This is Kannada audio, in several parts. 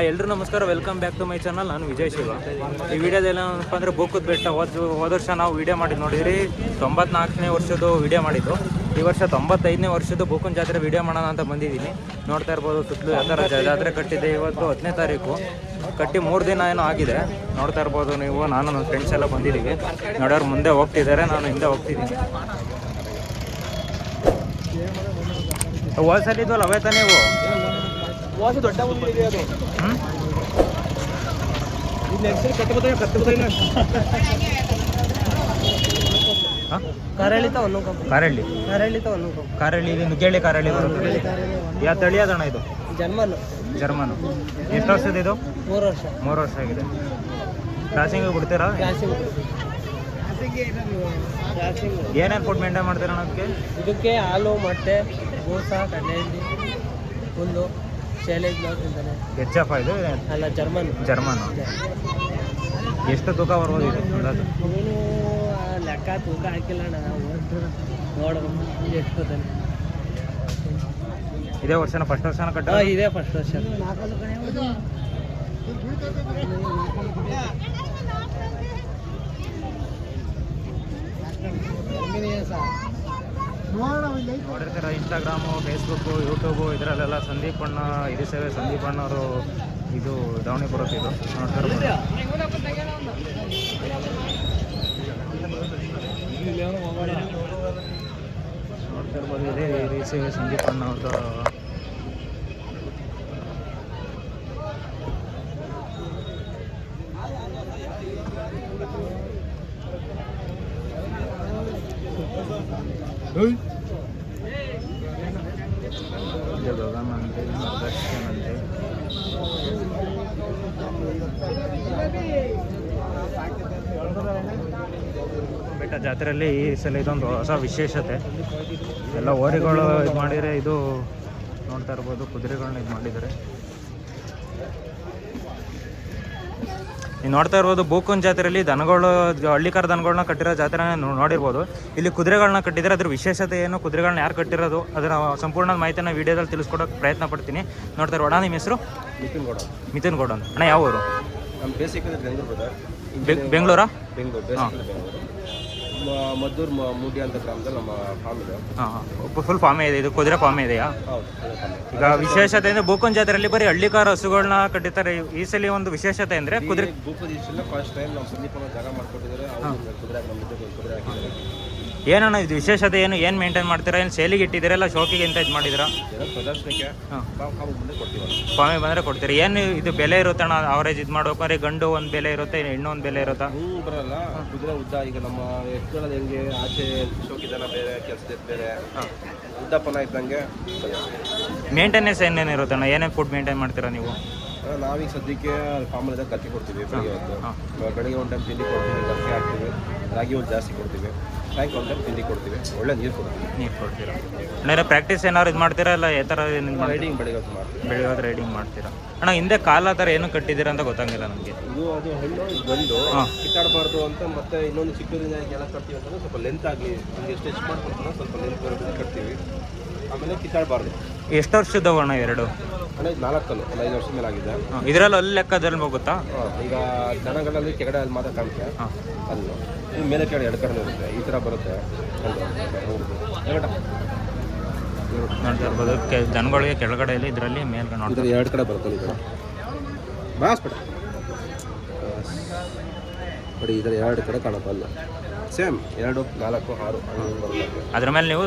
ಎಲ್ಲರೂ ನಮಸ್ಕಾರ, welcome back to my channel. ನಾನು ವಿಜಯ್ ಶಿವ. ಈ ವಿಡಿಯೋದಲ್ಲಿ ಏನಪ್ಪ ಅಂದರೆ ಬೋಕದ ಬೆಟ್ಟ ಹೋದ ವರ್ಷ ನಾವು ವಿಡಿಯೋ ಮಾಡಿದ್ದು ನೋಡಿದ್ರಿ. 94ನೇ ವರ್ಷದ್ದು ವಿಡಿಯೋ ಮಾಡಿದ್ದು. ಈ ವರ್ಷ 95ನೇ ವರ್ಷದ್ದು ಬೋಕನ ಜಾತ್ರೆ ವಿಡಿಯೋ ಮಾಡೋಣ ಅಂತ ಬಂದಿದ್ದೀನಿ. ನೋಡ್ತಾ ಇರ್ಬೋದು ಸುತ್ತಲೂ ಯಾವ ಥರ ಜಾತ್ರೆ ಕಟ್ಟಿದೆ. ಇವತ್ತು 10ನೇ ತಾರೀಕು, ಕಟ್ಟಿ 3 ದಿನ ಏನೋ ಆಗಿದೆ. ನೋಡ್ತಾ ಇರ್ಬೋದು ನೀವು. ನಾನು ನನ್ನ ಫ್ರೆಂಡ್ಸ್ ಎಲ್ಲ ಬಂದಿದ್ದೀವಿ. ನೋಡೋರು ಮುಂದೆ ಹೋಗ್ತಿದ್ದಾರೆ, ನಾನು ಹಿಂದೆ ಹೋಗ್ತಿದ್ದೀನಿ. ಹೋದ ಸಲ ಇದ್ವಲ್ಲ ಅವೇ ತಾನೇ ನೀವು? ದೊಡ್ಡ ಅದು ಕಾರಳ್ಳಿ ನುಗ್ಗೇಳಿ ಕಾರಳ್ಳಿ ಬರುತ್ತೆ. ಯಾವ ತಳಿ ಅದಣ್ಣ ಇದು? ಜರ್ಮನು. ಎಷ್ಟು ವರ್ಷದ ಇದು? 3 ವರ್ಷ ಆಗಿದೆ. ಕ್ರಾಸಿಂಗ್ ಬಿಡ್ತೀರಾ? ಏನೇನು ಫುಡ್ ಮೇಂಟೈನ್ ಮಾಡ್ತೀರಾ ಅದಕ್ಕೆ? ಇದಕ್ಕೆ ಹಾಲು, ಮೊಟ್ಟೆ, ಬೂಸ, ಕಡ್ಲೆಹಿಂಡಿ, ಹುಲ್ಲು, ಶೈಲೇಜ್ ತಿಂತಾನೆ. HF ಇದು? ಅಲ್ಲ, ಜರ್ಮನು. ಎಷ್ಟು ತೂಕ ಬರ್ಬೋದು ಇದು? ಇವನು ಲೆಕ್ಕ ತೂಕ ಹಾಕಿಲ್ಲ ಅಣ್ಣ, ನಾವು ನೋಡೋದು ಎಷ್ಟು ತಾನೆ. ಇದೇ ವರ್ಷನ ಫಸ್ಟ್ ವರ್ಷನ ಕಟ್ಟ? ಇದೇ ಫಸ್ಟ್ ವರ್ಷ. ನೋಡಿರ್ತೀರ ಇನ್ಸ್ಟಾಗ್ರಾಮು, ಫೇಸ್ಬುಕ್ಕು, ಯೂಟ್ಯೂಬು ಇದರಲ್ಲೆಲ್ಲ ಸಂದೀಪ್ ಅಣ್ಣ ಹಿರಿಸೇವೆ ಸಂದೀಪ್ ಅಣ್ಣವರು ಇದು ದಾವಣಿ ಬರುತ್ತೆ. ಇದು ನೋಡ್ತಾ ಇರ್ಬೋದು. ಇದೇ ಹಿರಿಸೇವೆ ಸಂದೀಪ್ ಅಣ್ಣ ಅವ್ರದ್ದು. ಗಗನಂತೆ ದರ್ಶನಂತೆ ಬೆಟ್ಟ ಜಾತ್ರೆಯಲ್ಲಿ ಈ ಸಲ ಇದೊಂದು ಹೊಸ ವಿಶೇಷತೆ. ಎಲ್ಲ ಓರಿಗಳು ಇದು ಮಾಡಿದರೆ, ಇದು ನೋಡ್ತಾ ಇರ್ಬೋದು ಕುದುರೆಗಳನ್ನ ಇದು ಮಾಡಿದ್ದಾರೆ. ನೀವು ನೋಡ್ತಾ ಇರ್ಬೋದು ಬೋಕನ್ ಜಾತ್ರೆಯಲ್ಲಿ ದನಗಳು, ಹಳ್ಳಿಕಾರ ದನಗಳನ್ನ ಕಟ್ಟಿರೋ ಜಾತ್ರೆ ನೋಡಿರ್ಬೋದು. ಇಲ್ಲಿ ಕುದುರೆಗಳನ್ನ ಕಟ್ಟಿದ್ದಾರೆ. ಅದ್ರ ವಿಶೇಷತೆ ಏನು, ಕುದುರೆಗಳನ್ನ ಯಾರು ಕಟ್ಟಿರೋದು, ಅದರ ಸಂಪೂರ್ಣ ಮಾಹಿತಿನ ವೀಡಿಯೋದಲ್ಲಿ ತಿಳಿಸ್ಕೊಡೋಕೆ ಪ್ರಯತ್ನ ಪಡ್ತೀನಿ. ನೋಡ್ತಾ ಇರೋಣ. ನಿಮ್ಮ ಹೆಸರು? ಮಿಥುನ್ ಗೌಡ ಅಣ್ಣ. ಯಾವ ಊರು? ಬೆಂಗಳೂರಾ? ಮದ್ದೂರು ಮೂಡಿ ಅಂತ ಗ್ರಾಮದಲ್ಲಿ ನಮ್ಮ ಫಾರ್ಮ್ ಇದೆ. ಫುಲ್ ಫಾರ್ಮೇ ಇದೆ ಇದು? ಕುದುರೆ ಫಾರ್ಮೇ ಇದೆಯಾ? ಈಗ ವಿಶೇಷತೆ ಅಂದರೆ ಬೋಕನ್ ಜಾತ್ರೆಯಲ್ಲಿ ಬರೀ ಹಳ್ಳಿಕಾರ ಹಸುಗಳನ್ನ ಕಟ್ಟಿದ್ದಾರೆ. ಈ ಸಲ ಒಂದು ವಿಶೇಷತೆ ಅಂದರೆ ಕುದುರೆ ಫಸ್ಟ್ ಟೈಮ್ ನಾವು ಸಂದೀಪ ಜಾಗ ಮಾಡ್ಕೊಟ್ಟಿದ್ದಾರೆ. ಏನಣ್ಣ ಇದು ವಿಶೇಷತೆ ಏನು? ಏನು ಮೇಂಟೈನ್ ಮಾಡ್ತೀರಾ? ಏನು ಸೇಲಿಗೆ ಇಟ್ಟಿದ್ದೀರಾ, ಇಲ್ಲ ಶೋಕಿಗೆ ಅಂತ ಇದು ಮಾಡಿದ್ದೀರಾ? ಪ್ರದರ್ಶನಕ್ಕೆ ಫಾರ್ಮಿಗೆ ಬಂದರೆ ಕೊಡ್ತೀರಿ. ಏನು ಇದು ಬೆಲೆ ಇರುತ್ತೆ ಅಣ್ಣ ಅವರೇಜ್ ಇದು ಮಾಡ್ಬೇಕಾದ್ರೆ? ಗಂಡು ಒಂದು ಬೆಲೆ ಇರುತ್ತೆ, ಹೆಣ್ಣು ಒಂದು ಬೆಲೆ ಇರುತ್ತಾ? ಬರಲ್ಲ. ಕುದುರೆ ಉದ್ದ ಈಗ ನಮ್ಮ ಎತ್ತುಗಳಲ್ಲಿ ಹೆಂಗೆ ಆಚೆ ಶೋಕಿದನ ಬೇರೆ, ಕೆಲಸದ ಬೇರೆ, ಉದ್ದಪ್ಪನ ಇದ್ದಂಗೆ. ಮೇಂಟೆನೆನ್ಸ್ ಏನೇನು ಇರುತ್ತೆ ಅಣ್ಣ? ಏನೇನು ಫುಡ್ ಮೇಂಟೈನ್ ಮಾಡ್ತೀರಾ ನೀವು? ನಾವೀಗ ಸದ್ಯಕ್ಕೆ ಫಾರ್ಮಲ್ಲಿದ್ದಾಗ ಗಟ್ಟಿ ಕೊಡ್ತೀವಿ. ಬೆಳಿಗ್ಗೆ ಒಂದು ಟೈಮ್ ತಿಂಡಿ ಕೊಡ್ತೀವಿ, ಗಟ್ಟಿ ಹಾಕ್ತೀವಿ. ರಾಗಿ ಒಂದು ಜಾಸ್ತಿ ಕೊಡ್ತೀವಿ. ಸಾಯಂಕಾಲ ಒಂದು ಟೈಮ್ ತಿಂಡಿ ಕೊಡ್ತೀವಿ. ಒಳ್ಳೆ ನೀರು ಕೊಡ್ತೀರಾ? ಅಣ್ಣ ಪ್ರಾಕ್ಟೀಸ್ ಏನಾದ್ರು ಇದು ಮಾಡ್ತೀರಾ, ಇಲ್ಲ ಈ ಥರ ರೈಡಿಂಗ್ ಬೆಳಿಗ್ಗೆ ರೈಡಿಂಗ್ ಮಾಡ್ತೀರಾ? ಅಣ್ಣ ಹಿಂದೆ ಕಾಲ ಥರ ಏನು ಕಟ್ಟಿದ್ದೀರಾ ಅಂತ ಗೊತ್ತಾಗಿಲ್ಲ ನನಗೆ. ಇದು ಅದು ಹೆಣ್ಣು ಗಂಡು ಕಿತ್ತಾಡಬಾರ್ದು ಅಂತ. ಮತ್ತೆ ಇನ್ನೊಂದು ಚಿಕ್ಕದಿಂದ ಎಲ್ಲ ಕಟ್ತೀವಿ ಅಂತಂದ್ರೆ ಸ್ವಲ್ಪ ಲೆಂತ್ ಆಗಲಿ, ನಮಗೆ ಸ್ಟಿಚ್ ಮಾಡ್ಕೊಡ್ತಾನೆ ಸ್ವಲ್ಪ ಲೆಂತ್ ಬರೋದು ಕಟ್ತೀವಿ. ಆಮೇಲೆ ಕಿತ್ತಾಡಬಾರ್ದು. ಎಷ್ಟು ವರ್ಷದವು ಅಣ್ಣ ಎರಡು? ಅಣ್ಣ ಇದು 4 ಒಂದು 5 ವರ್ಷದ ಮೇಲೆ ಆಗಿದೆ. ಇದರಲ್ಲಿ ಅಲ್ಲಿ ಲೆಕ್ಕದಲ್ಲಿ ಹೋಗುತ್ತಾ? ಈಗ ದನಗಳಲ್ಲಿ ಕೆಳಗಡೆ ಅಲ್ಲಿ ಮಾತ್ರ ಕಾಣುತ್ತೆ. ಅಲ್ಲೂ ಈ ಮೇಲೆ ಕೆಳಗಡೆ 2 ಕಡೆ ಇರುತ್ತೆ. ಈ ಥರ ಬರುತ್ತೆ. ನೋಡ್ತಾ ಇರ್ಬೋದು ದನಗಳಿಗೆ ಕೆಳಗಡೆಯಲ್ಲಿ, ಇದರಲ್ಲಿ ಮೇಲ್ಗಡೆ ನೋಡ್ತಾರೆ 2 ಕಡೆ ಬರುತ್ತೆ. ಈ ಕಡೆ ಬಾಸ್ಬಿಡ ನೋಡಿ, ಇದರ 2 ಕಡೆ ಕಾಣುತ್ತೆ. ಅಲ್ಲ ಸೇಮ್ 2, 4, 6 ಬರುತ್ತೆ. ಅದ್ರ ಮೇಲೆ ನೀವು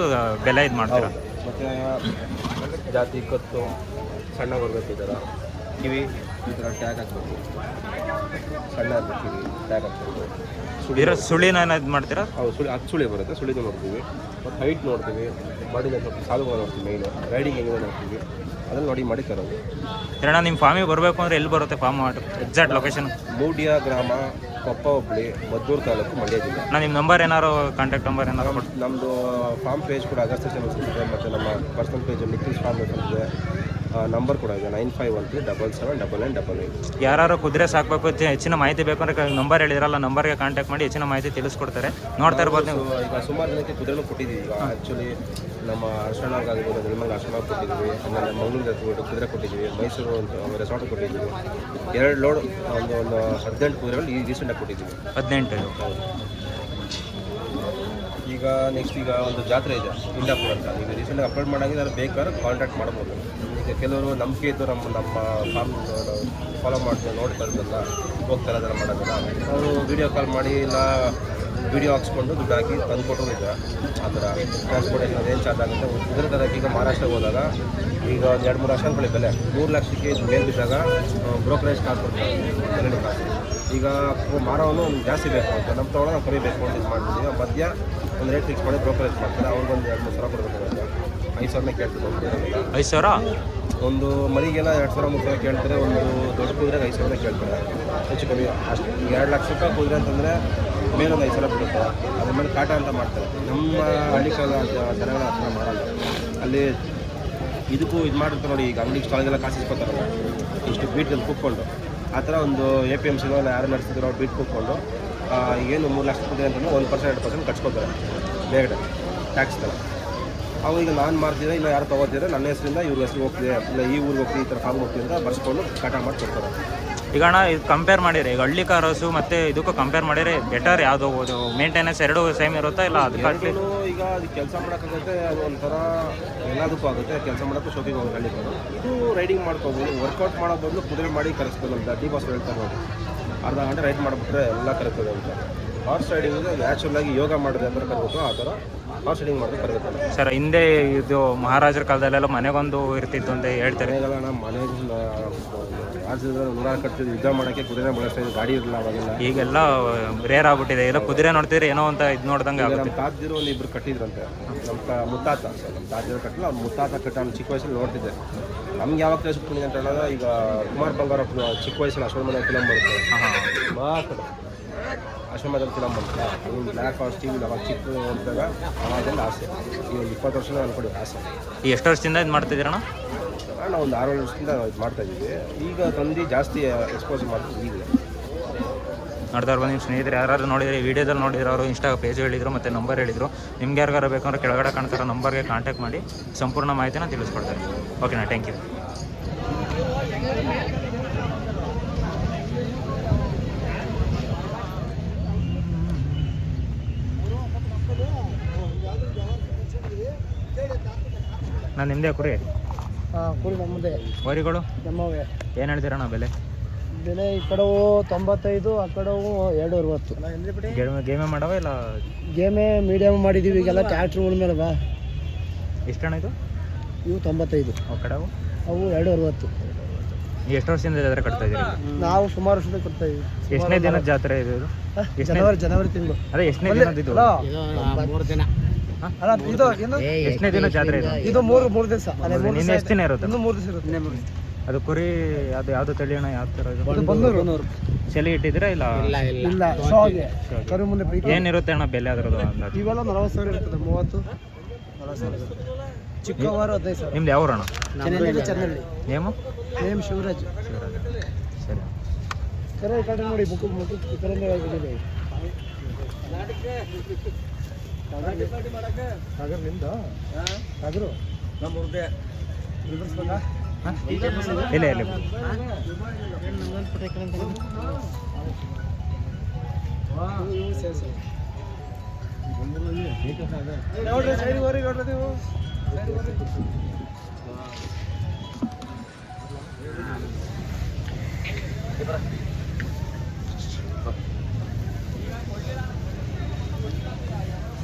ಬೆಲೆ ಇದು ಮಾಡ್ತೀರಾ? ಮತ್ತು ಜಾತಿ ಕತ್ತು ಸಣ್ಣ ಬರಬೇಕು. ಈ ಥರ ಕಿವಿ ಈ ಥರ ಟ್ಯಾಗ್ ಹಾಕ್ಬೇಕು. ಸಣ್ಣ ಕಿವಿ ಟ್ಯಾಗ್ ಹಾಕ್ಬೇಕು. ಸುಳಿನ ಇದು ಮಾಡ್ತೀರಾ? ಹೌದು, ಸುಳಿ ಬರುತ್ತೆ. ಸುಳಿದು ನೋಡ್ತೀವಿ. ಮತ್ತು ಹೈಟ್ ನೋಡ್ತೀವಿ. ಬಾಡಿನ ಸ್ವಲ್ಪ ಸಾಲುಗಳು ನೋಡ್ತೀವಿ. ಮೈನು ರೈಡಿಂಗ್ ಹೆಂಗಿದೆ ನೋಡ್ತೀವಿ. ಅದನ್ನು ನೋಡಿ ಮಾಡಿ ತರೋದು. ಅಣ್ಣ ನಿಮ್ಮ ಫಾರ್ಮಿಗೆ ಬರಬೇಕು ಅಂದರೆ ಎಲ್ಲಿ ಬರುತ್ತೆ ಫಾರ್ಮ್? Exact location? ಮೂಡಿಯ ಗ್ರಾಮ, ಕೊಪ್ಪ ಹೋಬಳಿ, ಮದ್ದೂರು ತಾಲೂಕು, ಮಂಡ್ಯ ಜಿಲ್ಲೆ. ನಾನು ನಿಮ್ಮ ನಂಬರ್ ಏನಾರು, ಕಾಂಟ್ಯಾಕ್ಟ್ ನಂಬರ್ ಏನಾರು? ನಮ್ಮದು ಫಾರ್ಮ್ ಪೇಜ್ ಕೂಡ ಅಗಸ್ತ್ಯ ಚಾನಲ್ಸ್ ಇದೆ. ಮತ್ತು ನಮ್ಮ ಪರ್ಸನಲ್ ಪೇಜ್ ನಿಖಿಲ್ ಫಾರ್ಮ್ ಇದೆ. ನಂಬರ್ ಕೂಡ ಇದೆ 9513779999. ಯಾರು ಕುದುರೆ ಸಾಕಬೇಕು ಹೆಚ್ಚಿನ ಮಾಹಿತಿ ಬೇಕು ಅಂದರೆ ನಂಬರ್ ಹೇಳಿದ್ರಲ್ಲ, ನಂಬರ್ಗೆ ಕಾಂಟ್ಯಾಕ್ಟ್ ಮಾಡಿ ಹೆಚ್ಚಿನ ಮಾಹಿತಿ ತಿಳಿಸ್ಕೊಡ್ತಾರೆ. ನೋಡ್ತಾ ಇರ್ಬೋದು ನೀವು. ಈಗ ಸುಮಾರು ಜನಕ್ಕೆ ಕುದುರೆನೂ ಕೊಟ್ಟಿದ್ದೀವಿ. ಈಗ ಆ್ಯಕ್ಚುಲಿ ನಮ್ಮ ಅರ್ಶನಾಗಾಗಿರ್ಬೋದು, ನಿರ್ಮಂಗ ಅರ್ಶನ ಕೊಟ್ಟಿದ್ದೀವಿ, ಆಮೇಲೆ ಮಂಗಳೂರು ಕುದುರೆ ಕೊಟ್ಟಿದ್ದೀವಿ, ಮೈಸೂರು ಒಂದು ರೆಸಾರ್ಟ್ ಕೊಟ್ಟಿದ್ದೀವಿ. 2 ಲೋಡ್ ಒಂದು 18 ಕುದುರೆಗಳು ಈ ರೀಸೆಂಟಾಗಿ ಕೊಟ್ಟಿದ್ದೀವಿ. 18. ಈಗ ನೆಕ್ಸ್ಟ್ ಈಗ ಒಂದು ಜಾತ್ರೆ ಇದೆ ಇಂಡಾಪುರ ಅಂತ. ನೀವು ರೀಸೆಂಟಾಗಿ ಅಪ್ಲೋಡ್ ಮಾಡಾಗಿದೆ, ಅದು ಬೇಕಾದ್ರೆ ಕಾಂಟ್ಯಾಕ್ಟ್ ಮಾಡ್ಬೋದು. ಈಗ ಕೆಲವರು ನಂಬಿಕೆ ಇದ್ದು ನಮ್ಮ ಫಾರ್ಮ್ ಫಾಲೋ ಮಾಡ್ತಾರೆ, ನೋಡ್ತಾ ಇರೋದಲ್ಲ, ಹೋಗ್ತಾರೆ ಅದೆಲ್ಲ ಮಾಡೋದಿಲ್ಲ. ಅವರು ವೀಡಿಯೋ ಕಾಲ್ ಮಾಡಿ ಇಲ್ಲ ವೀಡಿಯೋ ಹಾಕ್ಸ್ಕೊಂಡು ದುಡ್ಡು ಹಾಕಿ ತಂದುಕೊಟ್ಟರು ಇದೆ. ಆ ಥರ ಟ್ರಾನ್ಸ್ಪೋರ್ಟೇಷನ್ ಏನು ಚಾರ್ಜ್ ಆಗುತ್ತೆ. ಕುದುರೆ ತರಕ್ಕೆ ಈಗ ಮಹಾರಾಷ್ಟ್ರಕ್ಕೆ ಹೋದಾಗ ಈಗ ಒಂದು 2-3 ವರ್ಷಗಳ ಬೆಲೆ 3 ಲಕ್ಷಕ್ಕೆ ಮೇಲೆ ಬಿದ್ದಾಗ ಬ್ರೋಕರೇಜ್ ಕಾಸು ಕೊಡ್ತಾರೆ, ಎರಡು ಕಾಸು. ಈಗ ಮಾರೋನು ಜಾಸ್ತಿ ಬೇಕು ಅಂತ ನಮ್ಮ ತೊಗೊಳ್ಳೋ ನಾವು ಕರಿಬೇಕು ಅಂತ ಇದು ಮಾಡ್ತಿದ್ದೀವಿ. ಮಧ್ಯ ಒಂದು ರೇಟ್ ಫಿಕ್ಸ್ ಮಾಡಿ ಬ್ರೋಕರೇಜ್ ಮಾಡ್ತಾರೆ. ಅವ್ರಿಗೊಂದು 2-3 ಸಾವಿರ ಕೊಡಬೇಕಾಗುತ್ತೆ. 5,000 ಕೇಳ್ತಾರೆ. 5,000 ಒಂದು ಮರಿಗೆಲ್ಲ 2,000-3,000 ಕೇಳ್ತಾರೆ. ಒಂದು ದೊಡ್ಡ ಕುದುರೆಗೆ 5,000 ಕೇಳ್ತಾರೆ, ಹೆಚ್ಚು ಕಮ್ಮಿ ಅಷ್ಟು. 2 ಲಕ್ಷ ರೂಪಾಯಿ ಕುದುರೆ ಅಂತಂದರೆ ಮೇಲೊಂದು 5,000 ಬಿಡುತ್ತೆ. ಅದ್ರ ಮೇಲೆ ಕಾಟ ಅಂತ ಮಾಡ್ತಾರೆ. ನಮ್ಮ ಹಳ್ಳಿ ಕಾಲ ಜನಗಳ ಆ ಥರ ಮಾಡಲ್ಲ. ಅಲ್ಲಿ ಇದಕ್ಕೂ ಇದು ಮಾಡಿರ್ತಾರೆ ನೋಡಿ. ಈಗ ಅಂಗಡಿ ಸ್ಟಾಲ್ಗೆಲ್ಲ ಕಾಸು ಇಸ್ಕೊತಾರಲ್ಲ, ಇಷ್ಟು ಬೀಟ್ಗಳು ಕೂತ್ಕೊಂಡು ಆ ಥರ ಒಂದು APMC ಯಾರು ನಡೆಸ್ತಿದ್ರು ಅವ್ರು ಬೀಟ್ ಕೂತ್ಕೊಂಡು ಏನು 3 ಲಕ್ಷ ಕುದುರೆ ಅಂತಂದ್ರೆ 1% 2% ಕಟ್ಸ್ಕೊತಾರೆ ಬೇಗಡೆ ಟ್ಯಾಕ್ಸ್ ಥರ. ಅವು ಈಗ ನಾನು ಮಾಡ್ತಿದ್ದೆ ಇಲ್ಲ ಯಾರು ತೊಗೋತಿದ್ರೆ ನನ್ನ ಹೆಸರಿಂದ ಇವ್ರ ಹೆಸರು ಹೋಗ್ತಿದೆ, ಇಲ್ಲ ಈ ಊರಿಗೆ ಹೋಗ್ತೀವಿ, ಈ ಥರ ಫಾರ್ಮ್ ಹೋಗ್ತೀವಿ ಅಂತ ಬರ್ಸ್ಕೊಂಡು ಕಾಟ ಮಾಡಿ ಕೊಡ್ತಾರೆ. ಈಗ ಅಣ್ಣ ಇದು ಕಂಪೇರ್ ಮಾಡಿರಿ, ಈಗ ಹಳ್ಳಿ ಕಾರಸು ಮತ್ತು ಇದಕ್ಕೂ ಕಂಪೇರ್ ಮಾಡಿರಿ ಬೆಟರ್ ಯಾವುದು? ಮೇಂಟೆನೆನ್ಸ್ ಎರಡೂ ಸೇಮ್ ಇರುತ್ತಾ ಇಲ್ಲ ಅದಕ್ಕೆ? ಈಗ ಅದು ಕೆಲಸ ಮಾಡೋಕ್ಕಾಗುತ್ತೆ, ಅದು ಒಂಥರ ಎಲ್ಲದಕ್ಕೂ ಆಗುತ್ತೆ. ಕೆಲಸ ಮಾಡೋಕ್ಕೂ ಶೋಕಿಗೆ ಹೋಗಿ ಹಳ್ಳಿ ಕಾರು. ಇದು ರೈಡಿಂಗ್ ಮಾಡ್ಕೋಬೋದು. ವರ್ಕೌಟ್ ಮಾಡೋ ಬದಲು ಕುದುರೆ ಮಾಡಿ ಕರೆಸ್ಬೋದು ಅಂತ ಡಿ ಬಾಸ್ ಹೇಳ್ತಾರೆ ನೋಡಿ. ಅರ್ಧ ಗಂಟೆ ರೈಡ್ ಮಾಡಿಬಿಟ್ರೆ ಎಲ್ಲ ಕರೆಕ್ತದೆ ಅಂತ. ಹಾರ್ಸ್ ರೈಡಿಂಗ್ ನ್ಯಾಚುರಲಾಗಿ ಯೋಗ ಮಾಡಿದ್ರೆ ಅಂತ ಕರಬೇಕು, ಆ ಥರ ಹಾರ್ಸ್ ರೈಡಿಂಗ್ ಮಾಡಿದ್ರೆ ಕರಬೇಕು. ಸರ್ ಹಿಂದೆ ಇದು ಮಹಾರಾಜರ ಕಾಲದಲ್ಲೆಲ್ಲ ಮನೆಗೊಂದು ಇರ್ತಿತ್ತು ಅಂತ ಹೇಳ್ತಾರೆ. ಮನೆಗೆಲ್ಲ ನಮ್ಮ ಮನೆಗೆ ರಾಜ್ಯದ ನೂರ ಕಟ್ತಿದ್ದು ಯುದ್ಧ ಮಾಡೋಕ್ಕೆ ಕುದುರೆ ಬಳಸ್ತಾ ಇದ್ದು, ಗಾಡಿ ಇರಲಿಲ್ಲ ಅವಾಗೆಲ್ಲ. ಈಗೆಲ್ಲ ರೇರ್ ಆಗ್ಬಿಟ್ಟಿದೆ. ಎಲ್ಲ ಕುದುರೆ ನೋಡ್ತಿದ್ರೆ ಏನೋ ಅಂತ ಇದು ನೋಡ್ದಂಗೆ ಆಗುತ್ತೆ. ನಮ್ಮ ತಾತದಿರು ಒಂದು ಇಬ್ಬರು ಕಟ್ಟಿದ್ರಂತೆ. ನಮ್ಮ ಮುತ್ತಾತ ನಮ್ಮ ತಾತದಿರು ಕಟ್ಟಿಲ್ಲ, ಅವ್ನು ಮುತ್ತಾತ ಕಟ್ಟ ನಾನು ಚಿಕ್ಕ ವಯಸ್ಸಲ್ಲಿ ನೋಡ್ತಿದ್ದೆ. ನಮ್ಗೆ ಯಾವಾಗ ತಿಳಿಸ್ಬಿಟ್ಟು ಅಂತ ಹೇಳಿದ್ರೆ ಈಗ ಕುಮಾರ್ ಬಂಗಾರಪ್ಪ ಚಿಕ್ಕ ವಯಸ್ಸಲ್ಲಿ ಅಶ್ವಮಧ ಫಿಲಮ್ ಬರುತ್ತೆ. ಮಾತ್ರ ಅಶ್ವಮಧದಲ್ಲಿ ಫಿಲಮ್ ಬರುತ್ತೆ. ಇವ್ನು ಬ್ಲ್ಯಾಕ್ ಹಾರ್ಸ್ ಟಿವಿ ಅವಾಗ ಚಿಕ್ಕ ನೋಡಿದಾಗ ಅವಾಗೆಲ್ಲ ಆಸೆ. ಈಗ 20 ವರ್ಷದ ಅನ್ಕೊಡಿ ಆಸೆ. ಎಷ್ಟು ವರ್ಷದಿಂದ ಇದು ಮಾಡ್ತಿದ್ದೀರಣ್ಣ? ನಾವು ಒಂದು 6-7 ವರ್ಷದಿಂದ ಇದು ಮಾಡ್ತಾಯಿದ್ದೀವಿ. ಈಗ ತಂದು ಜಾಸ್ತಿ ಎಕ್ಸ್ಪೋಸ್ ಮಾಡ್ತೀವಿ. ಈಗಲೇ ನೋಡ್ತಾ ಇರ್ಬೋದು ನಿಮ್ಮ ಸ್ನೇಹಿತರು ಯಾರು ನೋಡಿದ್ರೆ ವಿಡಿಯೋದಲ್ಲಿ ನೋಡಿದ್ರು, ಅವರು ಇನ್ಸ್ಟಾ ಪೇಜ್ ಹೇಳಿದರು ಮತ್ತು ನಂಬರ್ ಹೇಳಿದರು. ನಿಮ್ಗೆ ಯಾರಿಗಾರು ಬೇಕಂದ್ರೆ ಕೆಳಗಡೆ ಕಾಣ್ತಾರೋ ನಂಬರ್ಗೆ ಕಾಂಟ್ಯಾಕ್ಟ್ ಮಾಡಿ ಸಂಪೂರ್ಣ ಮಾಹಿತಿನ ತಿಳಿಸ್ಕೊಡ್ತಾರೆ. ಓಕೆನಾ, ಥ್ಯಾಂಕ್ ಯು. ನಾನು ನಿಮ್ಮದೇ ಕುರಿ ಕುರಿ ನಮ್ಮದೇ. ವರಿಗಳು ನಮ್ಮವೇ. ಏನು ಹೇಳ್ತೀರಣ್ಣ ಬೆಲೆ? ಬೆಲೆ ಈ ಕಡೆವು 95, ಆ ಕಡೆವು 260. ಗೇಮೇ ಮಾಡವ ಇಲ್ಲ ಗೇಮೇ ಮೀಡಿಯಮ್ ಮಾಡಿದ್ದೀವಿ. ಈಗೆಲ್ಲ ಟ್ಯಾಕ್ಟ್ರುಗಳ ಮೇಲೆ ಬಾ. ಎಷ್ಟಣ್ಣ ಇದು? ಇವು 95. ಕಡೆವು ಅವು 260. ಎಷ್ಟು ವರ್ಷದಿಂದ ಜಾತ್ರೆ ಕಟ್ತಾ ಇದ್ದೀರಿ? ನಾವು ಸುಮಾರು ವರ್ಷದಿಂದ ಕೊಡ್ತಾ ಇದ್ದೀವಿ. ಎಷ್ಟನೇ ದಿನದ ಜಾತ್ರೆ ಇದು? ಜನವರಿ ತಿಂಗಳು. ಅದೇ ಎಷ್ಟನೇ ದಿನದ ಇದು? 3 ದಿನ. ಅಲ್ಲ ಇದು ಎಷ್ಟನೇ ದಿನ ಜಾತ್ರೆ ಇದು? ಇದು 3 ದಿವಸ. ನಿನ್ನ ಎಷ್ಟು ದಿನ ಇರುತ್ತೆ? ಇನ್ನು 3 ದಿವಸ ಇರುತ್ತೆ. ಅದು ಕುರಿ ಅದು ಯಾವುದು ತಳಿ ಅಣ್ಣ? ಯಾವ ಥರ ಇದು? ಬಂದೂರು. ಚಳಿ ಇಟ್ಟಿದ್ದೀರಾ ಇಲ್ಲ? ಇಲ್ಲ, ಶೋಗೆ ಕರು ಮುಂದೆ ಪ್ರೀತಿ. ಏನಿರುತ್ತೆ ಅಣ್ಣ ಬೆಲೆ ಅದರದ್ದು ಅಂದಾಜು? ಇವೆಲ್ಲ 40,000 ಇರ್ತದೆ. 30-40,000. ಚಿಕ್ಕವರು 15,000. ನಿಮ್ದು ಯಾವ ಅಣ್ಣ? ಚನ್ನಹಳ್ಳಿ. ನೇಮು? ನೇಮ್ ಶಿವರಾಜ್. ಸರಿ. ಕರೆ ಈ ಕಡೆ ನೋಡಿ, ಮುಖ ಈ ಕಡೆಯಿಂದ ಹೋಗಿದೆ. ಸಾಗರ್ ನಿಂದ? ಸಾಗರು ನಮ್ಮ ಹುಡುಗ ಬಿಡಿಸ್ಬೇಕಾ? ಇಲ್ಲ ಇಲ್ಲ. ನೋಡ್ರಿ ಸೈಡ್ ಹೋರಿ, ನೋಡ್ರಿ ನೀವು.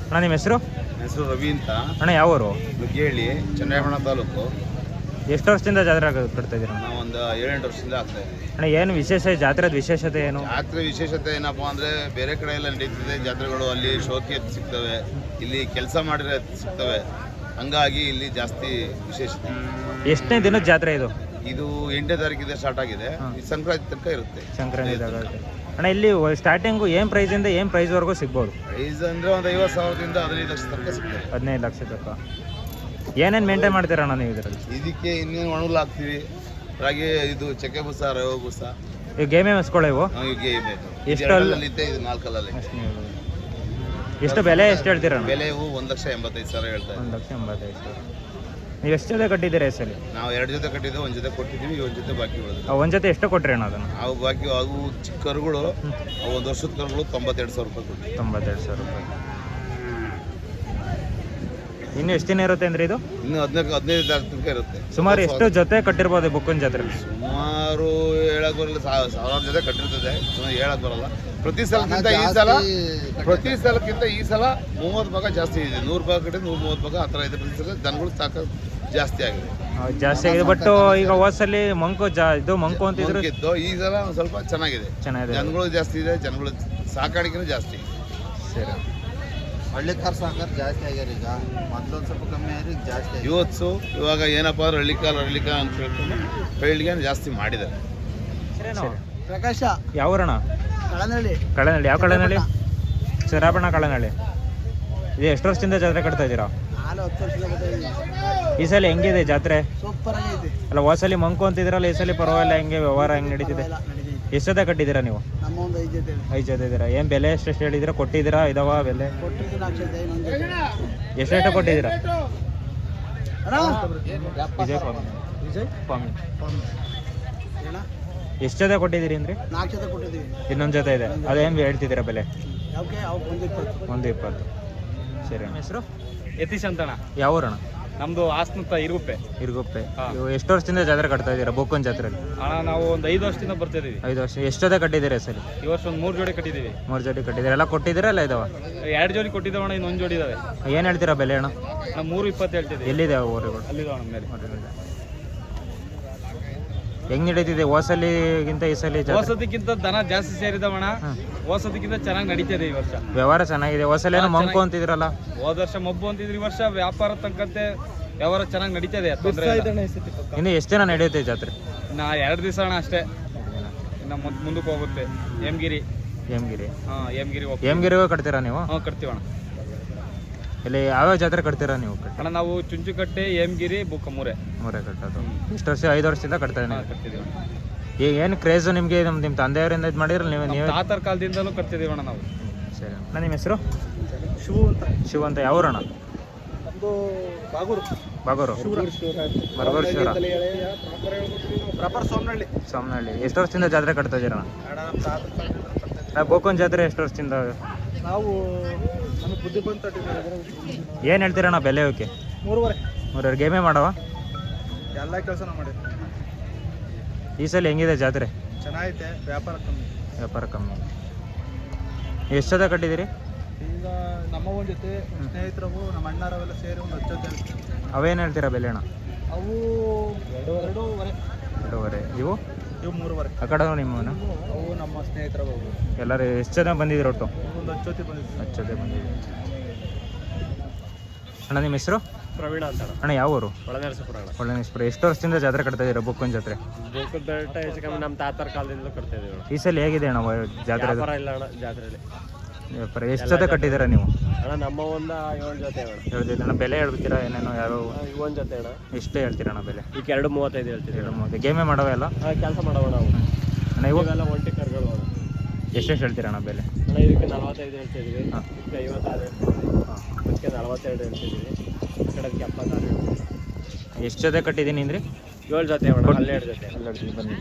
ಅಣ್ಣ ನಿಮ್ಮ ಹೆಸರು? ಹೆಸರು ರವಿ ಅಂತ. ಅಣ್ಣ ಯಾವೂರು? ನುಗ್ಗೇಹಳ್ಳಿ, ಚನ್ನರಾಯಪಟ್ಟಣ ತಾಲೂಕು. ಎಷ್ಟು ವರ್ಷದಿಂದ ಜಾತ್ರೆ ಕಟ್ತಾ ಇದ್ದೀರಾ? ನಾವು ಒಂದು 7-8 ವರ್ಷದಿಂದ ಆಗ್ತಾ ಇದ್ದೀವಿ. ಅಣ್ಣ ಏನು ವಿಶೇಷ ಜಾತ್ರೆದ ವಿಶೇಷತೆ ಏನು? ಜಾತ್ರೆ ವಿಶೇಷತೆ ಏನಪ್ಪ ಅಂದರೆ ಬೇರೆ ಕಡೆ ಎಲ್ಲ ನಡೀತಿದೆ ಜಾತ್ರೆಗಳು, ಅಲ್ಲಿ ಶೋಕಿ ಎತ್ತು ಸಿಗ್ತವೆ, ಇಲ್ಲಿ ಕೆಲಸ ಮಾಡಿರೋ ಎತ್ತು ಸಿಗ್ತವೆ. ಹಂಗಾಗಿ ಇಲ್ಲಿ ಜಾಸ್ತಿ ವಿಶೇಷತೆ. ಎಷ್ಟನೇ ದಿನದ ಜಾತ್ರೆ ಇದು? ಇದು 8ನೇ ತಾರೀಕಿಂದ ಸ್ಟಾರ್ಟ್ ಆಗಿದೆ. ಈ ಸಂಕ್ರಾಂತಿ ತನಕ ಇರುತ್ತೆ. ಸಂಕ್ರಾಂತಿ ಅಣ್ಣ ಇಲ್ಲಿ ಸ್ಟಾರ್ಟಿಂಗು ಏನು ಪ್ರೈಸಿಂದ ಏನು ಪ್ರೈಸ್ವರೆಗೂ ಸಿಗ್ಬೋದು? ಪ್ರೈಸ್ ಅಂದರೆ ಒಂದು 50,000ದಿಂದ 15 ಲಕ್ಷ ತನಕ ಸಿಗ್ತದೆ. 15 ಲಕ್ಷ ತನಕ. ಏನೇನು ಮೇಂಟೈನ್ ಮಾಡ್ತೀರಣ್ಣ ನೀವು ಇದರಲ್ಲಿ? ಇದಕ್ಕೆ ಇನ್ನೇನು ಒಣಹುಲ್ಲು ಹಾಕ್ತೀವಿ, ರಾಗಿ ಇದು ಚಕ್ಕೆ ಬೂಸ, ರವೆ ಬೂಸ, ಈಗ ಗೇಮೇ ಹಸ್ಕೊಳ್ಳೋ ಇವು ಹೀಗೆ ಎಷ್ಟು ಎರಡಲ್ಲಿದ್ದೆ, ಇದು 4 ಅಲ್ಲಲ್ಲಿ. ಎಷ್ಟು ಬೆಲೆ ಎಷ್ಟು ಹೇಳ್ತೀರಣ್ಣ? ಬೆಲೆ ಇವು 1,85,000 ಹೇಳ್ತಾ ಇದ್ದೀವಿ. 1,85,000. ನೀವು ಎಷ್ಟು ಜೊತೆ ಕಟ್ಟಿದ್ದೀರಾ ಈ ಸಲ? ನಾವು 2 ಜೊತೆ ಕಟ್ಟಿದ್ದೆ, 1 ಜೊತೆ ಕೊಟ್ಟಿದ್ದೀವಿ, 1 ಜೊತೆ ಬಾಕಿ ಉಳಿದ್ವಿ. ಒಂದು ಜೊತೆ ಎಷ್ಟು ಕೊಟ್ರಿ ಅಣ್ಣ ಅದನ್ನು? ಅವು ಬಾಕಿ ಅವು ಚಿಕ್ಕ ಕರುಗಳು, ಅವು 1 ವರ್ಷದ ಕರುಗಳು 92,000 ರೂಪಾಯಿ ಕೊಟ್ಟು. 92,000 ರೂಪಾಯಿ. ಇನ್ನು ಎಷ್ಟು ದಿನ ಇರುತ್ತೆ ಅಂದ್ರೆ ಇದು? ಇನ್ನು 15 ತನಕ ಇರುತ್ತೆ. ಸುಮಾರು ಎಷ್ಟು ಜೊತೆ ಕಟ್ಟಿರ್ಬೋದು ಬುಕ್ಕನ್ ಜಾತ್ರೆ? ಸುಮಾರು ಹೇಳಕ್ ಬರಲ್ಲ, 1000 ಜೊತೆ ಕಟ್ಟಿರ್ತದೆ, ಸುಮಾರು ಹೇಳಕ್ ಬರಲ್ಲ. ಪ್ರತಿ ಸಲಕ್ಕಿಂತ ಈ ಸಲ 30 ಭಾಗ ಜಾಸ್ತಿ ಇದೆ. 100 ಭಾಗ ಕಟ್ಟಿದ್ರೆ 130 ಭಾಗ ಆ ಥರ ಇದೆ. ಪ್ರತಿ ಸಲ ದನಗಳು ಸಾಕ ಜಾಸ್ತಿ ಆಗಿದೆ. ಜಾಸ್ತಿ ಆಗಿದೆ. ಬಟ್ ಈಗ ಹೋದ್ಸಲಿ ಮಂಕು ಇದು ಮಂಕು ಅಂತಿದ್ರು, ಇತ್ತು. ಈ ಸಲ ಒಂದು ಸ್ವಲ್ಪ ಚೆನ್ನಾಗಿದೆ. ಜನಗಳು ಜಾಸ್ತಿ ಇದೆ, ಜನಗಳು ಸಾಕಾಣಿಕೆನೂ ಜಾಸ್ತಿ. ಸರಿ. ಹಳ್ಳಿ ಕಾರ್ ಸಾಕಾರ ಜಾಸ್ತಿ ಆಗ್ಯಾರ ಈಗ. ಮೊದಲೊಂದು ಸ್ವಲ್ಪ ಕಮ್ಮಿ ಆದ್ರೆ ಈಗ ಜಾಸ್ತಿ ಆಗಿದೆ. ಇವತ್ತು ಇವಾಗ ಏನಪ್ಪ ಅಂದ್ರೆ ಹಳ್ಳಿಕಾಲ್ ಅಂತ ಹೇಳ್ಕೊಂಡು ಹಳ್ಳಿಗೆ ಜಾಸ್ತಿ ಮಾಡಿದ್ದಾರೆ. ಪ್ರಕಾಶ ಯಾವ ಊರಣ್ಣ? ಕಳನಹಳ್ಳಿ. ಕಳೆನಹಳ್ಳಿ. ಯಾವ ಕಳೆನಹಳ್ಳಿ? ಸರಾಪಣ್ಣ ಕಳೆನಹಳ್ಳಿ. ಇದು ಎಷ್ಟು ವರ್ಷದಿಂದ ಜಾತ್ರೆ ಕಟ್ತಾ ಇದ್ದೀರಾ? ನಾನು 10 ವರ್ಷದ ಬರ್ತಾ ಈ ಸಲ ಹೆಂಗಿದೆ ಜಾತ್ರೆ? ಸೂಪರ್ ಆಗೈತೆ. ಅಲ್ಲ ಹೋದ್ಸಲಿ ಮಂಕು ಅಂತಿದ್ರಲ್ಲ, ಈ ಸಲ ಪರವಾಗಿಲ್ಲ, ಹೆಂಗೆ ವ್ಯವಹಾರ ಹೆಂಗೆ ನಡೀತಿದೆ? ನಡೀತೈತೆ. ಎಷ್ಟು ಜೊತೆ ಕಟ್ಟಿದ್ದೀರಾ ನೀವು? ನಮ್ಮ ಒಂದು 5 ಜೊತೆ 5 ಜೊತೆ ಇದ್ದೀರಾ. ಏನು ಬೆಲೆ ಎಷ್ಟು ಹೇಳಿದ್ದೀರಾ? ಕೊಟ್ಟಿದ್ದೀರಾ? ಇದಾವ ಬೆಲೆ? ಕೊಟ್ಟಿದ್ದು 4 ಜೊತೆ, ಇನ್ನೊಂದು ಜೊತೆ. ಎಷ್ಟು ಕೊಟ್ಟಿದ್ದೀರಾ? ಅಣ್ಣ ವಿಜಯ್ ಫಾರ್ಮ್. ವಿಜಯ್ ಫಾರ್ಮ್. ಅಣ್ಣ ಎಷ್ಟು ಜೊತೆ ಕೊಟ್ಟಿದ್ದೀರಿ ಅಂದ್ರೆ? 4 ಜೊತೆ ಕೊಟ್ಟಿದ್ದೀವಿ. ಇನ್ನೊಂದು ಜೊತೆ ಇದೆ, ಅದೇನು ಹೇಳ್ತಿದ್ದೀರಾ ಬೆಲೆ? ಯಾಕೆ ಅವ್ಕೆ 120. 120. ಸರಿ. ನಮ್ಮ ಹೆಸರು ಯತೀಶ್ ಅಂತಣ್ಣ. ಯಾವ ಊರಣ್ಣ? ನಮ್ದು ಹಾಸನ ಇರುಗುಪ್ಪೆ. ಇರುಗುಪ್ಪೆ. ಇವು ಎಷ್ಟು ವರ್ಷದಿಂದ ಜಾತ್ರೆ ಕಟ್ತಾ ಇದ್ದೀರಾ ಬೊಕ್ಕನ್ ಜಾತ್ರೆಯಲ್ಲಿ? ಅಣ್ಣ ನಾವು ಒಂದು 5 ವರ್ಷದಿಂದ ಬರ್ತಿದ್ದೀವಿ. 5 ವರ್ಷ. ಎಷ್ಟು ಜೊತೆ ಕಟ್ಟಿದ್ದೀರಾ ಸರಿ? ಈ ವರ್ಷ ಒಂದು 3 ಜೋಡಿ ಕಟ್ಟಿದ್ದೀವಿ. 3 ಜೋಡಿ ಕಟ್ಟಿದ್ದೀರಾ. ಎಲ್ಲ ಕೊಟ್ಟಿದ್ದೀರಾ? ಎಲ್ಲ ಇದಾವ? 2 ಜೋಡಿ ಕೊಟ್ಟಿದ್ದಾವಣ, ಇನ್ನೊಂದು ಜೋಡಿ ಇದಾವೆ. ಏನು ಹೇಳ್ತೀರಾ ಬೆಲೆ ಅಣ್ಣ? ನಾವು 320 ಹೇಳ್ತಿದ್ದೀವಿ. ಎಲ್ಲಿದೆ ಊರುಗಳು? ಅಲ್ಲಿದಾವ ನಮ್ಮ ಮೇಲೆ. ಹೆಂಗ್ ನಡೀತಿದೆ ಹೋಸಲಿಗಿಂತ ಈ ಸಲ ಜಾತ್ರೆ? ಹೋಸದಿಕ್ಕಿಂತ ದನ ಜಾಸ್ತಿ ಸೇರಿದವಣ. ಹೋಸದಿಕ್ಕಿಂತ ಚೆನ್ನಾಗಿ ನಡೀತಿದೆ ಈ ವರ್ಷ. ವ್ಯವಹಾರ ಚೆನ್ನಾಗಿದೆ. ಹೋಸಲ ಏನೋ ಮಂಕು ಅಂತಿದ್ರಲ್ಲ? ಹೋದ ವರ್ಷ ಮಬ್ಬು ಅಂತಿದ್ರು, ಈ ವರ್ಷ ವ್ಯಾಪಾರ ತಕ್ಕಂತೆ ವ್ಯವಹಾರ ಚೆನ್ನಾಗಿ ನಡೀತದೆ. ಇನ್ನು ಎಷ್ಟು ದಿನ ನಡೆಯುತ್ತೆ ಈ ಜಾತ್ರೆ? ನಾ 2 ದಿವಸ ಅಣ್ಣ ಅಷ್ಟೇ. ಇನ್ನು ಮುಂದಕ್ಕೆ ಹೋಗುತ್ತೆ. ಹೇಮಗಿರಿ. ಹೇಮಗಿರಿ. ಹೇಮಗಿರಿ ಹೇಮಗಿರಿಗೂ ಕಟ್ತೀರಾ ನೀವು? ಕಟ್ತೀವಣ್ಣ. ಇಲ್ಲಿ ಯಾವ್ಯಾವ ಜಾತ್ರೆ ಕಟ್ತೀರಾ ನೀವು? ಅಣ್ಣ ನಾವು ಚುಂಚುಕಟ್ಟೆ, ಹೇಮಗಿರಿ, ಬುಕ್ಕ ಮೂರೇ ಕಟ್ಟೋದು. ಇಷ್ಟು ವರ್ಷ 5 ವರ್ಷದಿಂದ ಕಟ್ತಾ ಇದ್ದೀನಿ. ಕಟ್ತಿದ್ದೀವಿ. ಈಗ ಏನು ಕ್ರೇಜು ನಿಮಗೆ? ನಿಮ್ಮ ತಂದೆಯವರಿಂದ ಇದು ಮಾಡಿದ್ರೆ ನೀವು? ತಾತರ ಕಾಲದಿಂದಲೂ ಕಟ್ತಿದ್ದೀವಣ್ಣ ನಾವು. ಸರಿ. ನಿಮ್ಮ ಹೆಸರು? ಶಿವು ಅಂತ. ಶಿವ ಅಂತ. ಯಾವ ಊರಣ್ಣ? ನಮ್ಮದು ಬಾಗೂರು. ಬಾಗೂರು. ಬರಗೂರು ಶಿವರ. ಪ್ರಾಪರ್ ಸೋಮನಹಳ್ಳಿ. ಸೋಮನಹಳ್ಳಿ. ಎಷ್ಟು ವರ್ಷದಿಂದ ಜಾತ್ರೆ ಕಟ್ತಾ ಇದ್ದೀರಣ್ಣ? ಅಣ್ಣ ನಮ್ಮ ತಾತ ಬೋಕನ್ ಜಾತ್ರೆ ಎಷ್ಟು ವರ್ಷದಿಂದ? ನಾವು ನಮಗೆ ಬುದ್ಧಿ ಬಂತು. ಏನು ಹೇಳ್ತೀರಣ್ಣ ಬೆಲೆ ಅವಕ್ಕೆ? 3.5. ಗೇಮೇ ಮಾಡವ? ಎಲ್ಲ ಕೆಲಸನ ಮಾಡಿದ್ವಿ. ಈ ಸಲ ಹೆಂಗಿದೆ ಜಾತ್ರೆ? ಚೆನ್ನಾಗೈತೆ. ವ್ಯಾಪಾರ ಕಮ್ಮಿ. ವ್ಯಾಪಾರ ಕಮ್ಮಿ. ಎಷ್ಟು ಜೊತೆ ಕಟ್ಟಿದ್ದೀರಿ? ಈಗ ನಮ್ಮ ಒಂದು ಜೊತೆ ಸ್ನೇಹಿತರವು, ನಮ್ಮ ಅಣ್ಣರವೆಲ್ಲ ಸೇರಿ ಒಂದು 10 ಜೊತೆ. ಅವೇನು ಹೇಳ್ತೀರಾ ಬೆಲೆ ಅಣ್ಣ? ಅವು 2.5. 2.5. ಇವು 3.5. ಆ ಕಡೆ ನಿಮ್ಮವನ? ಅವು ನಮ್ಮ ಸ್ನೇಹಿತರವು. ಎಲ್ಲರೂ ಎಷ್ಟು ಜನ ಬಂದಿದ್ದೀರಿ ಒಟ್ಟು? ಒಂದು 10 ಜೊತೆ ಬಂದಿದ್ವಿ. 10 ಜೊತೆ ಬಂದಿದ್ದೀರಿ. ಅಣ್ಣ ನಿಮ್ಮ ಹೆಸರು? ಪ್ರವೀಣ ಅಂತ. ಅಣ್ಣ ಯಾವ ಊರು? ಒಳನರಸೀಪುರ. ಒಳ್ಳೆನೇಶ್ವರ. ಎಷ್ಟು ವರ್ಷದಿಂದ ಜಾತ್ರೆ ಕಟ್ತಾ ಇದ್ದೀರಾ ಬೊಕ್ಕನ್ ಜಾತ್ರೆ? ಬೋಕದ ಬೆಟ್ಟ ಹೆಚ್ಚು ಕಮ್ಮಿ ನಮ್ಮ ತಾತರ ಕಾಲದಿಂದಲೂ ಕಟ್ತಾ ಇದೀವಿ. ಈ ಸಲ ಹೇಗಿದೆ ಅಣ್ಣ ಜಾತ್ರೆ? ವ್ಯಾಪಾರ ಇಲ್ಲ ಅಣ್ಣ ಜಾತ್ರೆಯಲ್ಲಿ. ವ್ಯಾಪಾರ. ಎಷ್ಟು ಜೊತೆ ಕಟ್ಟಿದ್ದೀರಾ ನೀವು? ಅಣ್ಣ ನಮ್ಮ ಒಂದು 7 ಜೊತೆ ಅಣ್ಣ. ಹೇಳ್ತಿದ್ದೀರ ಬೆಲೆ ಹೇಳ್ತೀರಾ? ಏನೇನೋ ಯಾವ ಒಂದು ಜೊತೆ ಅಣ್ಣ. ಎಷ್ಟು ಹೇಳ್ತೀರಾ ಅಣ್ಣ ಬೆಲೆ? ಈಗ 2.35 ಹೇಳ್ತಿದ್ದೀವಿ. 2.30. ಗೇಮೇ ಮಾಡವೆಲ್ಲ? ಕೆಲಸ ಮಾಡೋಣ ನಾವು. ಅಣ್ಣ ಇವೆಲ್ಲ ಒಂಟಿ ಕರ್ಗಳು ಅಣ್ಣ. ಎಷ್ಟೆಷ್ಟು ಹೇಳ್ತೀರಾ ಅಣ್ಣ ಬೆಲೆ? ಅಣ್ಣ ಇದಕ್ಕೆ 45 ಹೇಳ್ತಿದ್ದೀವಿ. ಹಾಂ. ಇದಕ್ಕೆ 56 ಹೇಳ್ತಿದ್ದೀವಿ. ಇದಕ್ಕೆ 42 ಹೇಳ್ತಿದ್ದೀವಿ. ಆ ಕಡೆಗೆ 76 ಹೇಳ್ತಿದ್ದೀವಿ. ಎಷ್ಟು ಜೊತೆ ಕಟ್ಟಿದ್ದೀನಿ ಅಂದ್ರಿ? 7 ಜೊತೆ ಅಣ್ಣ. 12 ಜೊತೆ. ಬನ್ನಿ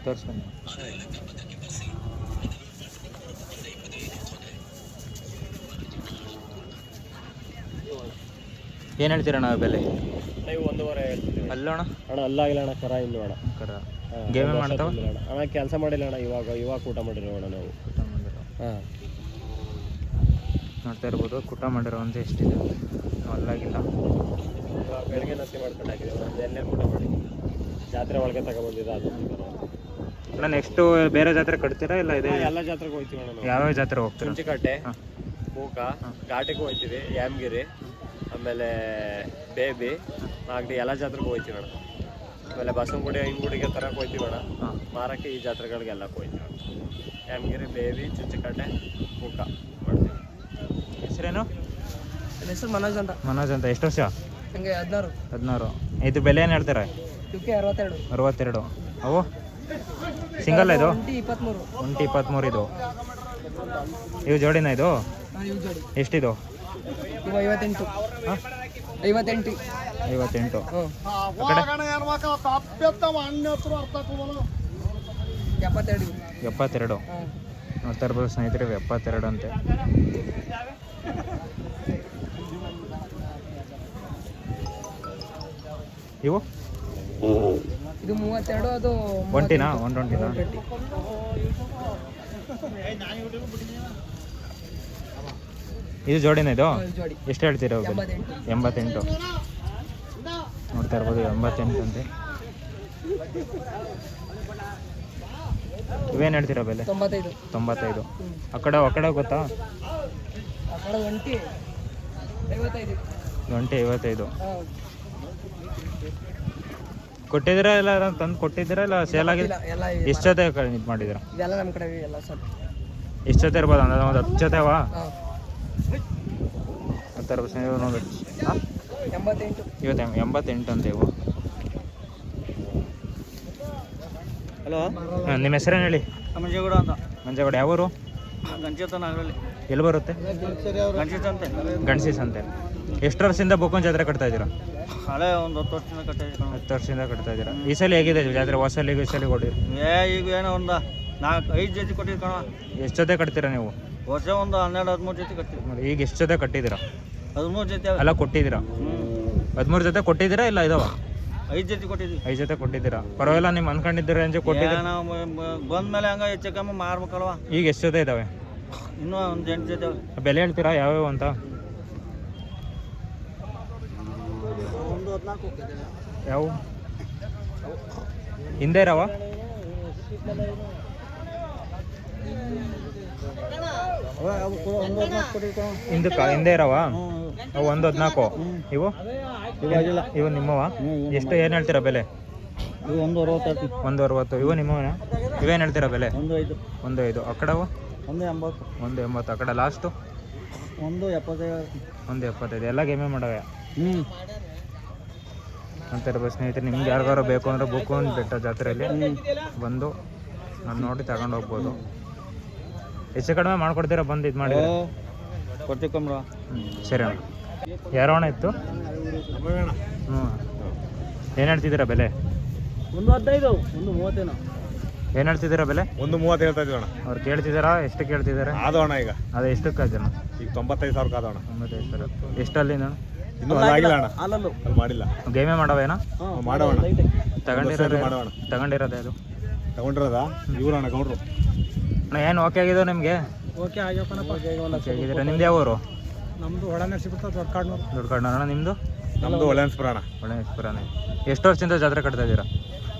ತೋರಿಸ್ಬನ್ನಿ. ಏನು ಹೇಳ್ತೀರಣ್ಣ ಬೆಲೆ? ನೀವು 1.5 ಹೇಳ್ತಿದ್ದೀವಿ. ಅಲ್ಲೋಣ ಅಣ್ಣ ಅಲ್ಲಾಗಿಲ್ಲ ಅಣ್ಣ, ಕರ ಇಲ್ಲ ಅಣ್ಣ. ಕರ. ಗೇಮೇ ಮಾಡ್ತಾವ ಅಣ್ಣ? ಕೆಲಸ ಮಾಡಿಲ್ಲ ಅಣ್ಣ. ಇವಾಗ ಊಟ ಮಾಡಿರೋ ಅಣ್ಣ ನಾವು. ಕುಟ ಮಾಡಿರೋ. ಹಾಂ ನೋಡ್ತಾ ಇರ್ಬೋದು ಕುಟ ಮಾಡಿರೋ ಅಂತ ಎಷ್ಟಿದೆ. ಅಲ್ಲಾಗಿಲ್ಲ. ಇವಾಗ ಬೆಳಗ್ಗೆ ನಸಿ ಮಾಡ್ಕೊಂಡು ಹಾಕಿದ್ದೀವಿ. ಒಂದು ಎಣ್ಣೆ ಊಟ ಮಾಡಿ ಜಾತ್ರೆ ಒಳಗೆ ತಗೊಬಂದಿದ್ದು ಅದು. ಅಣ್ಣ ನೆಕ್ಸ್ಟು ಬೇರೆ ಜಾತ್ರೆ ಕಟ್ತೀರಾ ಇಲ್ಲ ಇದೆ? ಎಲ್ಲ ಜಾತ್ರೆಗೆ ಹೋಗ್ತೀವಿ ಅಣ್ಣ ನಾವು. ಯಾವ್ಯಾವ ಜಾತ್ರೆ ಹೋಗ್ತೀರಾ? ಚುಂಚಿಕಟ್ಟೆ, ಹಾಂ. ಮೂಕ, ಘಾಟಿಗೆ ಹೋಗ್ತೀವಿ. ಯಾಮಗಿರಿ, ಆಮೇಲೆ ಬೇಬಿ, ಮಾಗಡಿ ಎಲ್ಲ ಜಾತ್ರೆಗೆ ಹೋಗ್ತೀವಿ ಅಣ್ಣ. ಆಮೇಲೆ ಬಸವನಗುಡಿ, ಹಿಂಗುಡಿಗೆ ತರಕ್ಕೆ ಹೋಗ್ತೀವಿ ಅಣ್ಣ. ಹಾಂ. ಮಾರಕ್ಕೆ ಈ ಜಾತ್ರೆಗಳಿಗೆಲ್ಲ ಹೋಗ್ತೀವಿ ಅಣ್ಣ. ಯಾಮಗಿರಿ, ಬೇಬಿ, ಚುಂಚಿಕಟ್ಟೆ, ಮೂಕ ಮಾಡ್ತೀವಿ. ಹೆಸರೇನು? ನನ್ನ ಹೆಸರು ಮನೋಜ್ ಅಂತ. ಮನೋಜ್ ಅಂತ. ಎಷ್ಟು ವರ್ಷ? ಹಂಗೆ 16 16. ಇದು ಬೆಲೆ ಏನು ಹೇಳ್ತಾರೆ? ಇವಕ್ಕೆ 62. 62. ಅವು ಸಿಂಗಲ್ ಇದು? 23. 23 ಇದು. ಇವು ಜೋಡಿನ ಇದು? ಇವು ಜೋಡಿ ಎಷ್ಟಿದು? ಇವ 58. ಹಾಂ 58. 58. ಹ್ಞೂ ಆ ಕಡೆ 72. 72. ಹಾಂ ನೋಡ್ತಾ ಇರ್ಬೋದು ಸ್ನೇಹಿತರೆ, 72 ಅಂತೆ. ಇವು ಇದು 32. ಅದು ಒಂಟಿನಾ? ಒಂಟಿನಾ? 120. ಇದು ಜೋಡಿನ ಇದು? ಜೋಡಿ ಎಷ್ಟು ಹೇಳ್ತೀರಾ ಇವು ಬೆಲೆ? 88. ನೋಡ್ತಾ ಇರ್ಬೋದು 88 ಅಂತೆ. ಇವೇನು ಹೇಳ್ತೀರಾ ಬೆಲೆ? 95. 95. ಆ ಕಡೆ ಗೊತ್ತಾ? ಆ ಕಡೆ ಒಂಟಿ 55. ಒಂಟಿ 55. ಹಾಂ ಕೊಟ್ಟಿದ್ದೀರಾ ಇಲ್ಲ ತಂದು ಕೊಟ್ಟಿದ್ದೀರಾ ಇಲ್ಲ ಸೇಲ್ ಆಗಿದೆ? ಎಲ್ಲ ಎಷ್ಟು ಜೊತೆ ಇದು ಮಾಡಿದ್ದೀರಾ? ಇದೆಲ್ಲ ನಮ್ಮ ಕಡೆ ಎಲ್ಲ ಸ್ವಲ್ಪ. ಎಷ್ಟು ಜೊತೆ ಇರ್ಬೋದು ಅಂದ್ರೆ ಒಂದು 10 ಜೊತೆ ಅವಾ? ಹಾಂ ಆ ಥರ ನೋಡಿ. ಹಾಂ 88. ಇವತ್ತು 88 ಅಂತ ಇವು. ಹಲೋ ನಿಮ್ಮ ಹೆಸರೇನು ಹೇಳಿ? ಮಂಜೇಗೌಡ ಅಂತ. ಮಂಜೇಗೌಡ. ಯಾವೂರು? ಗಂಜೇತ ನಾಗರಲ್ಲಿ. ಎಲ್ಲಿ ಬರುತ್ತೆ? ಗಂಜೇತ ಅಂತೆ. ಗಣಸೀಸ್ ಅಂತೆ. ಎಷ್ಟು ವರ್ಷದಿಂದ ಬೋಕನ್ ಜಾತ್ರೆ ಕಟ್ತಾ ಇದ್ದೀರಾ? ಹಳೆ ಒಂದು 10 ವರ್ಷದಿಂದ ಕಟ್ಟಿದ್ದೀವಿ. 10 ವರ್ಷದಿಂದ ಕಟ್ತಾ ಇದ್ದೀರಾ. ಈ ಸಲ ಹೇಗಿದೆ ಜಾತ್ರೆ? ಹೊಸಲಿಗೆ ಈ ಸಲ ಕೊಡಿ. ಈಗ ಏನೋ ಒಂದು 4-5 ಜೊತೆ ಕೊಟ್ಟಿದ್ದು ಕಣ. ಎಷ್ಟು ಜೊತೆ ಕಟ್ತೀರಾ ನೀವು? ವರ್ಷ ಒಂದು 12-13 ಜೊತೆ ಕಟ್ತೀವಿ. ಈಗ ಎಷ್ಟು ಜೊತೆ ಕಟ್ಟಿದ್ದೀರಾ? 13 ಜೊತೆ ಅಲ್ಲ ಕೊಟ್ಟಿದ್ದೀರಾ? 13 ಜೊತೆ ಕೊಟ್ಟಿದ್ದೀರಾ ಇಲ್ಲ ಇದಾವ? 5 ಜೊತೆ ಕೊಟ್ಟಿದ್ವಿ. 5 ಜೊತೆ ಕೊಟ್ಟಿದ್ದೀರಾ. ಪರವಾಗಿಲ್ಲ, ನೀವು ಅನ್ಕೊಂಡಿದ್ದೀರಾ ರೇಂಜ್ ಕೊಟ್ಟಿದ್ದೀರಾ? ನಾವು ಬಂದ್ಮೇಲೆ ಹಂಗ ಹೆಚ್ಚು ಕಮ್ಮಿ ಮಾರ್ಬೇಕಲ್ವ. ಈಗ ಎಷ್ಟು ಜೊತೆ ಇದಾವೆ? ಇನ್ನೂ ಒಂದು 8 ಜೊತೆ. ಬೆಲೆ ಹೇಳ್ತೀರಾ ಯಾವ್ಯಾವ ಅಂತ? ಒಂದು 14. ಯಾವ ಹಿಂದೆ ಇರಾವ? ಹಿಂದೆ ಇರಾವ? ಅವು 114. ಇವು ಇವು ನಿಮ್ಮವ? ಎಷ್ಟು ಏನು ಹೇಳ್ತೀರಾ ಬೆಲೆ? ಇವು 160. 160. ಇವು ನಿಮ್ಮವನ? ಇವೇನು ಹೇಳ್ತೀರಾ ಬೆಲೆ? 1.5. 1.5. ಆ ಕಡೆವು? 1.80. 1.80. ಆ ಕಡೆ ಲಾಸ್ಟು? 1.75. 1.75. ಎಲ್ಲ ಗೇಮೇ ಮಾಡವೆ ಹ್ಞೂ ಅಂತ ಇರ್ಬೋದು ಸ್ನೇಹಿತರೆ. ನಿಮ್ಗೆ ಯಾರಿಗಾರು ಬೇಕು ಅಂದರೆ ಬೋಕನ್ ಬೆಟ್ಟ ಜಾತ್ರೆಯಲ್ಲಿ ಬಂದು ನಾನು ನೋಡಿ ತಗೊಂಡು ಹೋಗ್ಬೋದು. ಹೆಚ್ಚು ಕಡಿಮೆ ಮಾಡ್ಕೊಡ್ತೀರಾ ಬಂದು ಇದು ಮಾಡಿ? ಕೊಡ್ತೀವಿ ಕಮ್ರ. ಸರಿ ಅಣ್ಣ. ಯಾರೋ ಅಣ್ಣ ಇತ್ತು? ಹ್ಞೂ. ಏನು ಹೇಳ್ತಿದ್ದೀರಾ ಬೆಲೆ? 1.15. 1.30. ಏನು ಹೇಳ್ತಿದ್ದೀರಾ ಬೆಲೆ? 1.30 ಹೇಳ್ತಾ ಇದ್ದೀವಿ ಅಣ್ಣ. ಅವ್ರು ಕೇಳ್ತಿದ್ದಾರಾ? ಎಷ್ಟು ಕೇಳ್ತಿದ್ದಾರೆ? ಅದು ಅಣ್ಣ ಈಗ ಅದು ಎಷ್ಟಕ್ಕೆ ಜನ? ಈಗ 95,000 ಆದೋಣ. 95,000. ಎಷ್ಟಲ್ಲಿ ನಾನು ಇನ್ನೂ ಆಗಿಲ್ಲ ಅಣ್ಣ. ಹಾಲಲ್ಲು ಅದು ಮಾಡಿಲ್ಲ. ಗೇಮೇ ಮಾಡವೇನಾ? ಮಾಡೋಣ. ತಗೊಂಡಿರೋದು? ಮಾಡೋಣ. ತಗೊಂಡಿರೋದೇ ಅದು ತಗೊಂಡಿರೋದಾ? ಇವ್ರಣ್ಣ ಗೌಡ್ರು. ಅಣ್ಣ ಏನು ಓಕೆ ಆಗಿದೋ ನಿಮಗೆ? ಓಕೆ ಆಗ್ಯಾವಪ್ಪ. ಓಕೆ ಆಗಿದ್ದೀರಾ? ನಿಮ್ದು ಯಾವ ಊರು? ನಮ್ಮದು ಹೊಳನೆ ಸಿಗುತ್ತಾ ದೊಡ್ಡ ಕಾಡ್ನೂರು. ದೊಡ್ಡ ಕಾಡ್ನೂರು. ಅಣ್ಣ ನಿಮ್ಮದು? ನಮ್ಮದು ಒಳ್ಳೆನ್ಸ್ಪುರ ಅಣ್ಣ. ಒಳ್ಳೆಯಸ್ಪುರನೇ. ಎಷ್ಟು ವರ್ಷದಿಂದ ಜಾತ್ರೆ ಕಟ್ತಾ ಇದ್ದೀರಾ?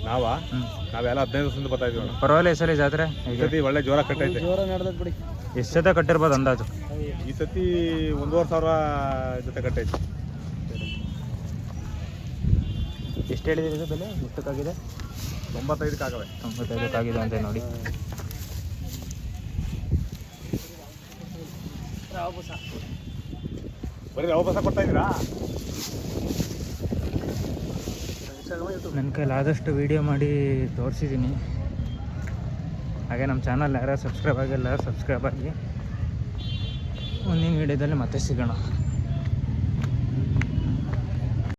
ನಾವೆಲ್ಲ 15 ವರ್ಷದಿಂದ ಬರ್ತಾ ಇದೀವಿ ಅಣ್ಣ. ಪರವಾಗಿಲ್ಲ ಈ ಸಲ ಜಾತ್ರೆ ಈ ಸತಿ ಒಳ್ಳೆ ಜೋರ ಕಟ್ಟೈತೆ. ಜೋರ ನಡೆದೈತೆ ಬಿಡಿ. ಎಷ್ಟು ಜೊತೆ ಕಟ್ಟಿರ್ಬೋದು ಅಂದಾಜು? ಈ ಸತಿ 1,500 ಜೊತೆ ಕಟ್ಟೈತೆ. ಎಷ್ಟು ಹೇಳಿದ್ದೀರಿ ಇದು ಬೆಲೆ? ಎಷ್ಟಕ್ಕಾಗಿದೆ? 95 ಆಗವೆ. 95 ಅಂತ ನೋಡಿ. ಬರೀ ರವ ಬಸ ಕೊಡ್ತಾ ಇದ್ದೀರಾ? ನನ್ನ ಕೈಲಿ ಆದಷ್ಟು ವೀಡಿಯೋ ಮಾಡಿ ತೋರಿಸಿದ್ದೀನಿ. ಹಾಗೆ ನಮ್ಮ ಚಾನಲ್ ಯಾರು ಸಬ್ಸ್ಕ್ರೈಬ್ ಆಗಿಲ್ಲ ಸಬ್ಸ್ಕ್ರೈಬ್ ಆಗಿ. ಮುಂದಿನ ವೀಡಿಯೋದಲ್ಲಿ ಮತ್ತೆ ಸಿಗೋಣ.